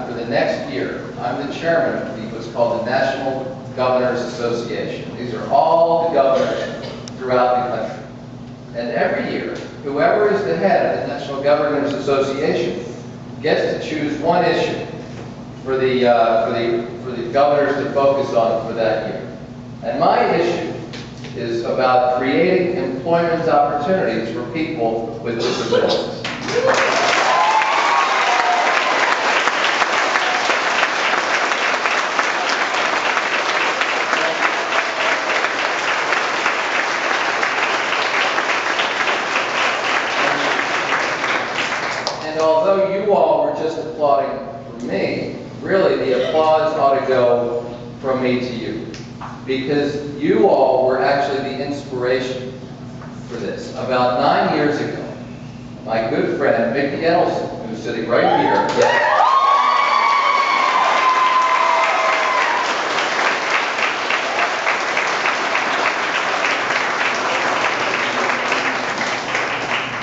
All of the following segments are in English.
for the next year, I'm the chairman of what's called the National Governors Association. These are all the governors throughout the country. And every year, whoever is the head of the National Governors Association gets to choose one issue for the governors to focus on for that year. And my issue is about creating employment opportunities for people with disabilities. And although you all were just applauding for me, really the applause ought to go from me to you. Because you all were actually the inspiration for this. About 9 years ago, my good friend, Mickey Edelson, who's sitting right here,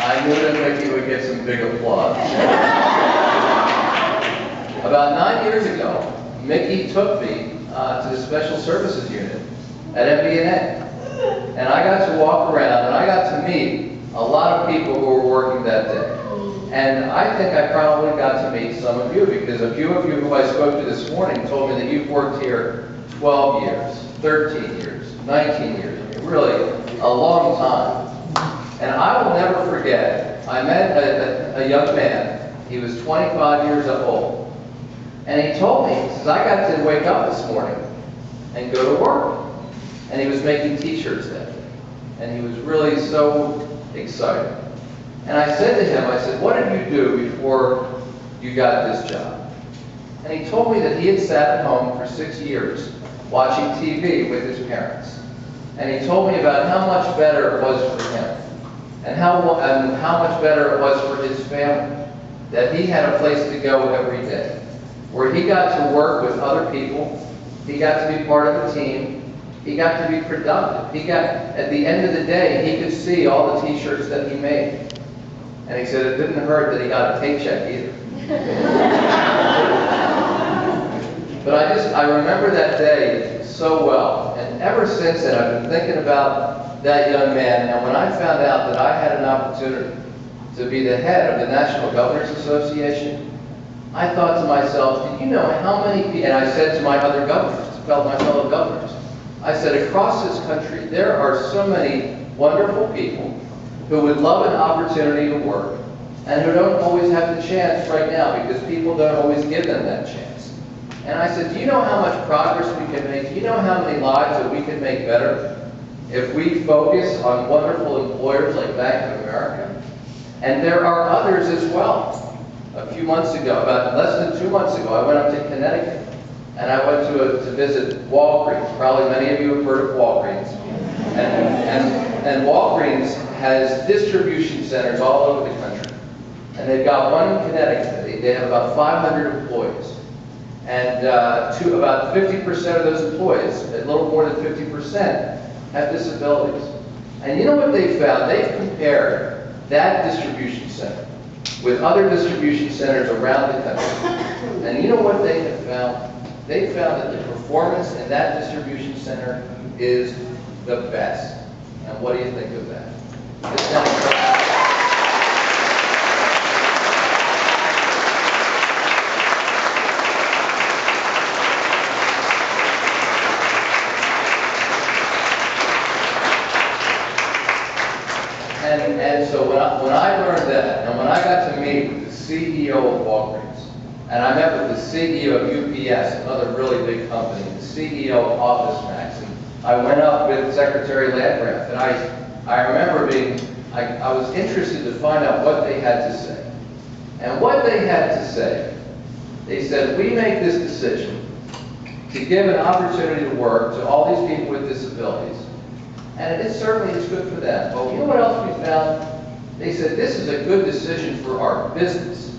I knew that Mickey would get some big applause. About 9 years ago, Mickey took me to the Special Services Unit at MBNA. And I got to walk around and I got to meet a lot of people who were working that day. And I think I probably got to meet some of you because a few of you who I spoke to this morning told me that you've worked here 12 years, 13 years, 19 years. I mean, really a long time. And I will never forget, I met a young man. He was 25 years old. And he told me, he says, I got to wake up this morning and go to work. And he was making t-shirts that day. And he was really so excited. And I said to him, I said, what did you do before you got this job? And he told me that he had sat at home for 6 years watching TV with his parents. And he told me about how much better it was for him. And how much better it was for his family. That he had a place to go every day. Where he got to work with other people, he got to be part of a team, he got to be productive. At the end of the day, he could see all the t-shirts that he made. And he said it didn't hurt that he got a paycheck either. But I remember that day so well. And ever since then, I've been thinking about that young man. And when I found out that I had an opportunity to be the head of the National Governors Association, I thought to myself, do you know how many people, and I said to my other governors, my fellow governors, I said, across this country, there are so many wonderful people who would love an opportunity to work and who don't always have the chance right now because people don't always give them that chance. And I said, do you know how much progress we can make? Do you know how many lives that we can make better if we focus on wonderful employers like Bank of America? And there are others as well. A few months ago, about less than 2 months ago, I went up to Connecticut and I went to visit Walgreens. Probably many of you have heard of Walgreens. And Walgreens has distribution centers all over the country. And they've got one in Connecticut. They have about 500 employees. And about 50% of those employees, a little more than 50%, have disabilities. And you know what they found? They've compared that distribution center with other distribution centers around the country. And you know what they have found? They found that the performance in that distribution center is the best. And what do you think of that? And so when I learned that, and when I got to meet with the CEO of Walgreens, and I met with the CEO of UPS, another really big company, the CEO of OfficeMax, and I went up with Secretary Landgraf, and I remember I was interested to find out what they had to say. And what they had to say, they said, we make this decision to give an opportunity to work to all these people with disabilities. And it certainly is good for them. But you know what else we found? They said, this is a good decision for our business.